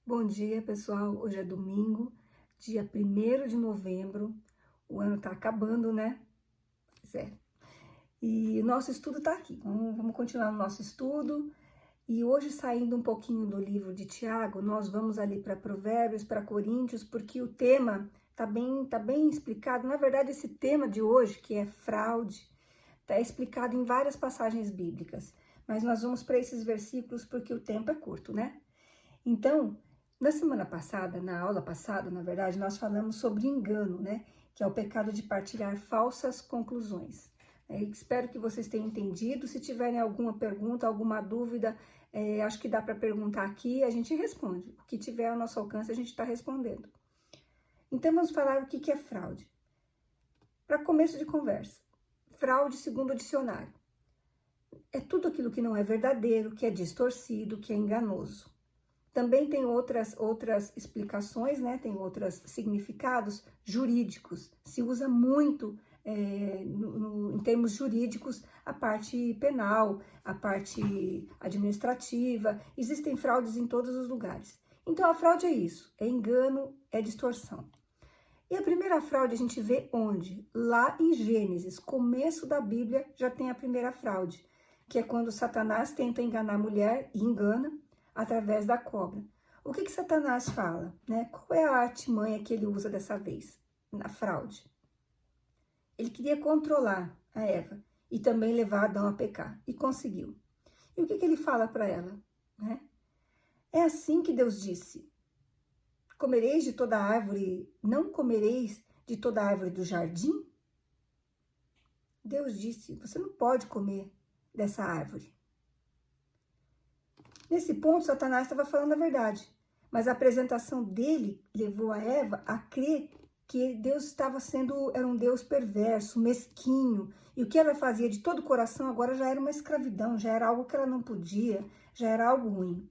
Bom dia, pessoal. Hoje é domingo, dia 1º de novembro. O ano tá acabando, né? Pois é. E o nosso estudo tá aqui. Vamos continuar o nosso estudo. E hoje, saindo um pouquinho do livro de Tiago, nós vamos ali para Provérbios, para Coríntios, porque o tema tá bem explicado. Na verdade, esse tema de hoje, que é fraude, tá explicado em várias passagens bíblicas. Mas nós vamos para esses versículos porque o tempo é curto, né? Então, na semana passada, na aula passada, na verdade, nós falamos sobre engano, né? Que é o pecado de partilhar falsas conclusões. Espero que vocês tenham entendido. Se tiverem alguma pergunta, alguma dúvida, acho que dá para perguntar aqui, a gente responde. O que tiver ao nosso alcance, a gente está respondendo. Então, vamos falar o que é fraude. Para começo de conversa, fraude, segundo o dicionário, é tudo aquilo que não é verdadeiro, que é distorcido, que é enganoso. Também tem outras explicações, né? Tem outros significados jurídicos. Se usa muito em termos jurídicos a parte penal, a parte administrativa. Existem fraudes em todos os lugares. Então a fraude é isso, é engano, é distorção. E a primeira fraude a gente vê onde? Lá em Gênesis, começo da Bíblia, já tem a primeira fraude, que é quando Satanás tenta enganar a mulher e engana através da cobra. O que Satanás fala, né? Qual é a artimanha que ele usa dessa vez na fraude? Ele queria controlar a Eva e também levar Adão a pecar, e conseguiu. E o que ele fala para ela, né? É assim que Deus disse: comereis de toda árvore, não comereis de toda árvore do jardim? Deus disse: você não pode comer dessa árvore. Nesse ponto, Satanás estava falando a verdade, mas a apresentação dele levou a Eva a crer que Deus era um Deus perverso, mesquinho, e o que ela fazia de todo o coração agora já era uma escravidão, já era algo que ela não podia, já era algo ruim.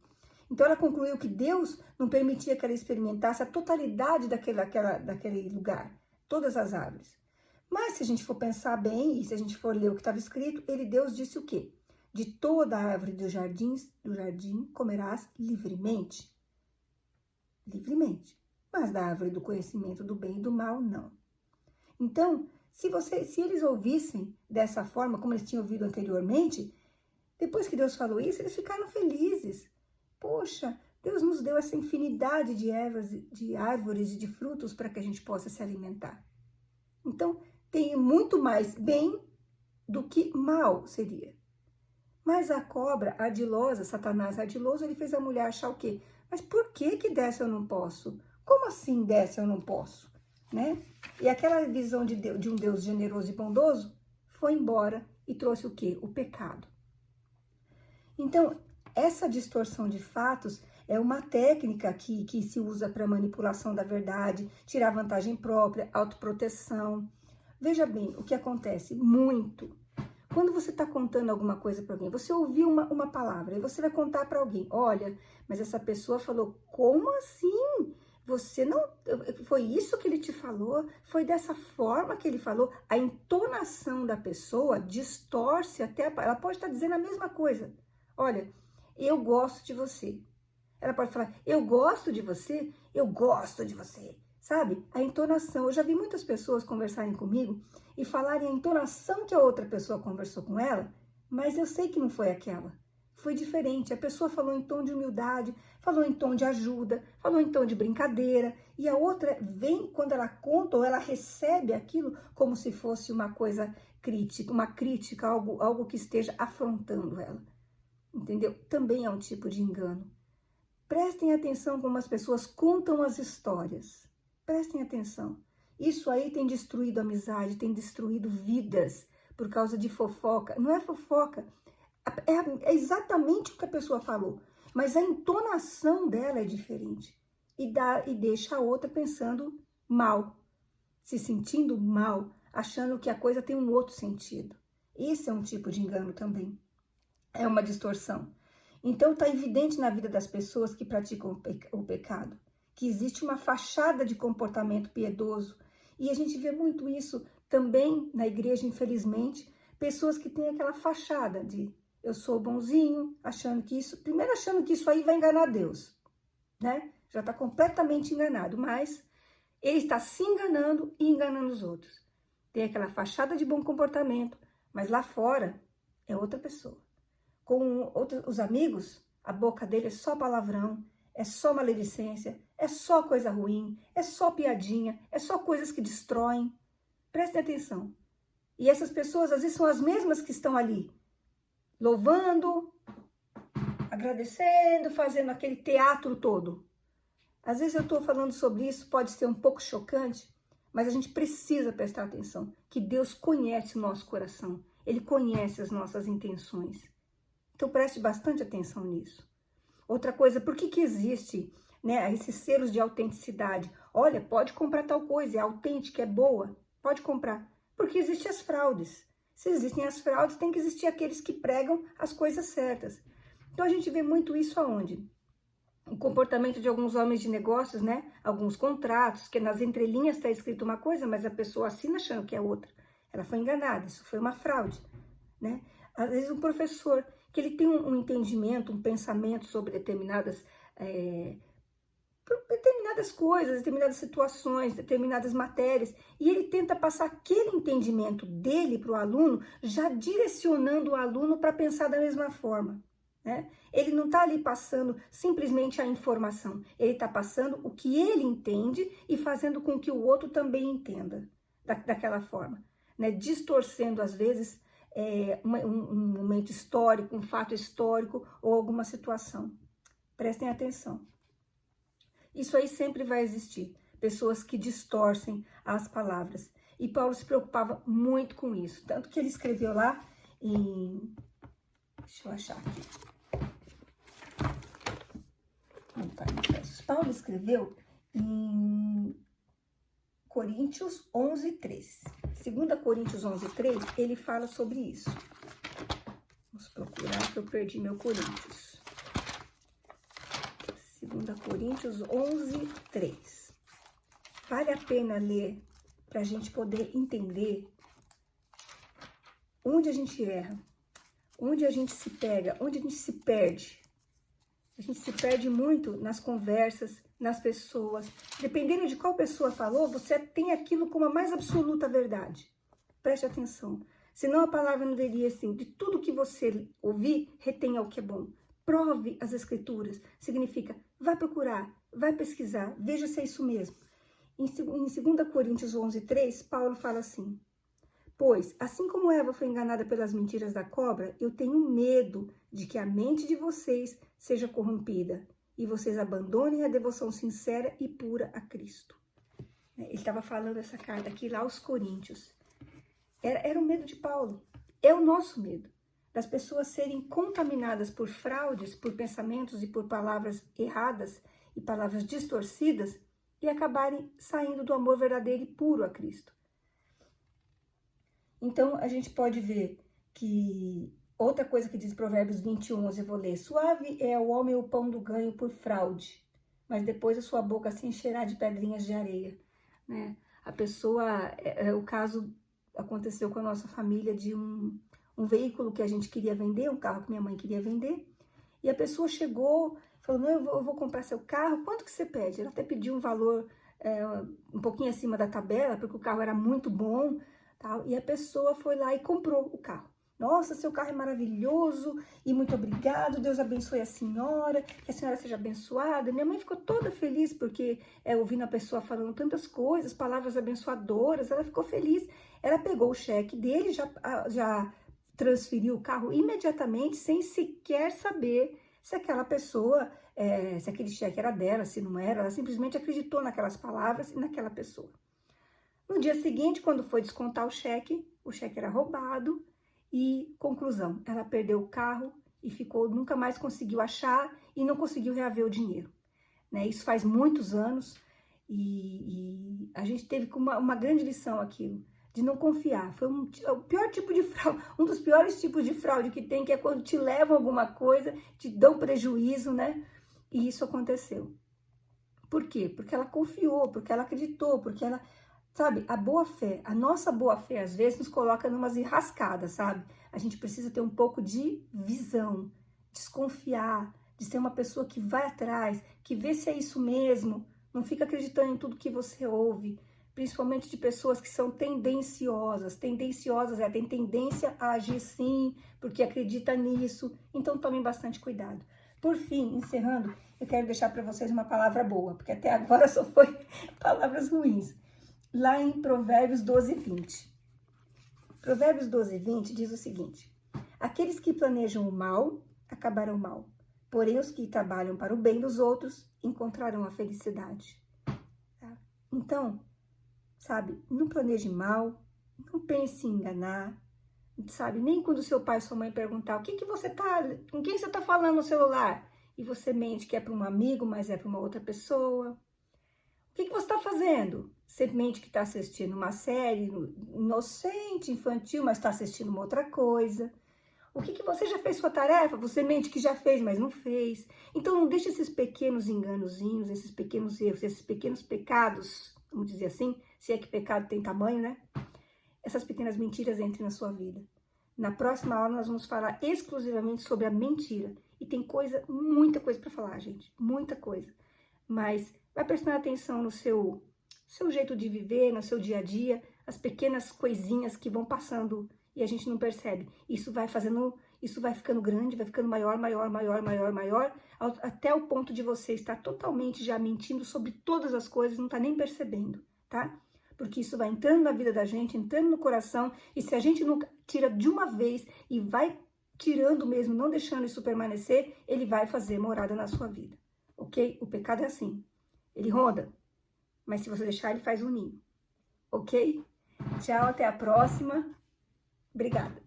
Então ela concluiu que Deus não permitia que ela experimentasse a totalidade daquele lugar, todas as árvores. Mas se a gente for pensar bem, e se a gente for ler o que estava escrito, Deus disse o quê? De toda a árvore do jardim comerás livremente. Livremente. Mas da árvore do conhecimento do bem e do mal, não. Então, se eles ouvissem dessa forma, como eles tinham ouvido anteriormente, depois que Deus falou isso, eles ficaram felizes. Poxa, Deus nos deu essa infinidade de árvores e de frutos para que a gente possa se alimentar. Então, tem muito mais bem do que mal seria. Mas a cobra ardilosa, Satanás ardiloso, ele fez a mulher achar o quê? Mas por que dessa eu não posso? Como assim dessa eu não posso? Né? E aquela visão de um Deus generoso e bondoso foi embora e trouxe o quê? O pecado. Então, essa distorção de fatos é uma técnica que se usa para manipulação da verdade, tirar vantagem própria, autoproteção. Veja bem o que acontece muito. Quando você está contando alguma coisa para alguém, você ouviu uma palavra e você vai contar para alguém: olha, mas essa pessoa falou, como assim? Você não. Foi isso que ele te falou? Foi dessa forma que ele falou? A entonação da pessoa distorce até. Ela pode estar dizendo a mesma coisa. Olha, eu gosto de você. Ela pode falar: eu gosto de você, eu gosto de você. Sabe? A entonação. Eu já vi muitas pessoas conversarem comigo e falarem a entonação que a outra pessoa conversou com ela, mas eu sei que não foi aquela. Foi diferente. A pessoa falou em tom de humildade, falou em tom de ajuda, falou em tom de brincadeira, e a outra vem quando ela conta ou ela recebe aquilo como se fosse uma coisa crítica, uma crítica, algo que esteja afrontando ela. Entendeu? Também é um tipo de engano. Prestem atenção como as pessoas contam as histórias. Prestem atenção. Isso aí tem destruído amizade, tem destruído vidas por causa de fofoca. Não é fofoca, é exatamente o que a pessoa falou, mas a entonação dela é diferente e deixa a outra pensando mal, se sentindo mal, achando que a coisa tem um outro sentido. Esse é um tipo de engano também. É uma distorção. Então está evidente na vida das pessoas que praticam o pecado, que existe uma fachada de comportamento piedoso. E a gente vê muito isso também na igreja, infelizmente, pessoas que têm aquela fachada de eu sou bonzinho, achando que isso aí vai enganar Deus. né? Já está completamente enganado, mas ele está se enganando e enganando os outros. Tem aquela fachada de bom comportamento, mas lá fora é outra pessoa. Com os amigos, a boca dele é só palavrão, é só maledicência, é só coisa ruim, é só piadinha, é só coisas que destroem. Prestem atenção. E essas pessoas, às vezes, são as mesmas que estão ali, louvando, agradecendo, fazendo aquele teatro todo. Às vezes eu estou falando sobre isso, pode ser um pouco chocante, mas a gente precisa prestar atenção, que Deus conhece o nosso coração, Ele conhece as nossas intenções. Então preste bastante atenção nisso. Outra coisa, por que existe, né, esses selos de autenticidade? Olha, pode comprar tal coisa, é autêntica, é boa, pode comprar. Porque existem as fraudes. Se existem as fraudes, tem que existir aqueles que pregam as coisas certas. Então a gente vê muito isso aonde? O comportamento de alguns homens de negócios, né? Alguns contratos, que nas entrelinhas está escrito uma coisa, mas a pessoa assina achando que é outra. Ela foi enganada, isso foi uma fraude, né? Às vezes um professor, que ele tem um entendimento, um pensamento sobre determinadas coisas, determinadas situações, determinadas matérias, e ele tenta passar aquele entendimento dele para o aluno, já direcionando o aluno para pensar da mesma forma. Né? Ele não está ali passando simplesmente a informação, ele está passando o que ele entende e fazendo com que o outro também entenda daquela forma, né? Distorcendo às vezes um momento histórico, um fato histórico ou alguma situação. Prestem atenção. Isso aí sempre vai existir, pessoas que distorcem as palavras. E Paulo se preocupava muito com isso, tanto que ele escreveu lá em... Deixa eu achar aqui. Paulo escreveu em Coríntios 11:3. 2 Coríntios 11:3, ele fala sobre isso. Vamos procurar que eu perdi meu Coríntios. 2 Coríntios 11:3. Vale a pena ler para a gente poder entender onde a gente erra, onde a gente se pega, onde a gente se perde. A gente se perde muito nas conversas, nas pessoas. Dependendo de qual pessoa falou, você tem aquilo como a mais absoluta verdade. Preste atenção. Senão a palavra não diria assim, de tudo que você ouvir, retenha o que é bom. Prove as escrituras. Significa, vai procurar, vai pesquisar, veja se é isso mesmo. Em 2 Coríntios 11:3, Paulo fala assim: pois, assim como Eva foi enganada pelas mentiras da cobra, eu tenho medo de que a mente de vocês seja corrompida e vocês abandonem a devoção sincera e pura a Cristo. Ele estava falando essa carta aqui lá aos Coríntios. Era o medo de Paulo. É o nosso medo. Das pessoas serem contaminadas por fraudes, por pensamentos e por palavras erradas e palavras distorcidas e acabarem saindo do amor verdadeiro e puro a Cristo. Então, a gente pode ver que outra coisa que diz Provérbios 21:11, eu vou ler. Suave é o homem o pão do ganho por fraude, mas depois a sua boca se encherá de pedrinhas de areia. Né? A pessoa, o caso aconteceu com a nossa família de um veículo que a gente queria vender, um carro que minha mãe queria vender, e a pessoa chegou, falou, não, eu vou comprar seu carro, quanto que você pede? Ela até pediu um valor um pouquinho acima da tabela, porque o carro era muito bom, tal, e a pessoa foi lá e comprou o carro. Nossa, seu carro é maravilhoso e muito obrigado, Deus abençoe a senhora, que a senhora seja abençoada. Minha mãe ficou toda feliz porque ouvindo a pessoa falando tantas coisas, palavras abençoadoras, ela ficou feliz. Ela pegou o cheque dele, já transferiu o carro imediatamente, sem sequer saber se aquela pessoa, se aquele cheque era dela, se não era. Ela simplesmente acreditou naquelas palavras e naquela pessoa. No dia seguinte, quando foi descontar o cheque era roubado. E, conclusão, ela perdeu o carro e nunca mais conseguiu achar e não conseguiu reaver o dinheiro. Né? Isso faz muitos anos e a gente teve uma grande lição aquilo, de não confiar. Foi o pior tipo de fraude, um dos piores tipos de fraude que tem, que é quando te levam alguma coisa, te dão prejuízo, né? E isso aconteceu. Por quê? Porque ela confiou, porque ela acreditou, porque ela... Sabe, a boa fé, a nossa boa fé, às vezes, nos coloca numas enrascadas, sabe? A gente precisa ter um pouco de visão, desconfiar, de ser uma pessoa que vai atrás, que vê se é isso mesmo, não fica acreditando em tudo que você ouve, principalmente de pessoas que são tendenciosas. Tendenciosas tem tendência a agir sim, porque acredita nisso. Então tomem bastante cuidado. Por fim, encerrando, eu quero deixar para vocês uma palavra boa, porque até agora só foi palavras ruins. Lá em Provérbios 12:20. Provérbios 12:20 diz o seguinte: aqueles que planejam o mal, acabarão mal. Porém, os que trabalham para o bem dos outros, encontrarão a felicidade. Tá? Então, sabe, não planeje mal, não pense em enganar, sabe? Nem quando seu pai e sua mãe perguntar com quem você tá falando no celular? E você mente que é para um amigo, mas é para uma outra pessoa. O que você está fazendo? Você mente que está assistindo uma série inocente, infantil, mas está assistindo uma outra coisa. O que você já fez sua tarefa? Você mente que já fez, mas não fez. Então não deixe esses pequenos enganozinhos, esses pequenos erros, esses pequenos pecados, vamos dizer assim, se é que pecado tem tamanho, né? Essas pequenas mentiras entrem na sua vida. Na próxima aula nós vamos falar exclusivamente sobre a mentira. E tem muita coisa para falar, gente, muita coisa. Mas vai prestando atenção no seu jeito de viver, no seu dia a dia, as pequenas coisinhas que vão passando e a gente não percebe. Isso vai ficando grande, vai ficando maior, até o ponto de você estar totalmente já mentindo sobre todas as coisas, não tá nem percebendo, tá? Porque isso vai entrando na vida da gente, entrando no coração, e se a gente não tira de uma vez e vai tirando mesmo, não deixando isso permanecer, ele vai fazer morada na sua vida, ok? O pecado é assim, ele ronda, mas se você deixar, ele faz um ninho, ok? Tchau, até a próxima. Obrigada.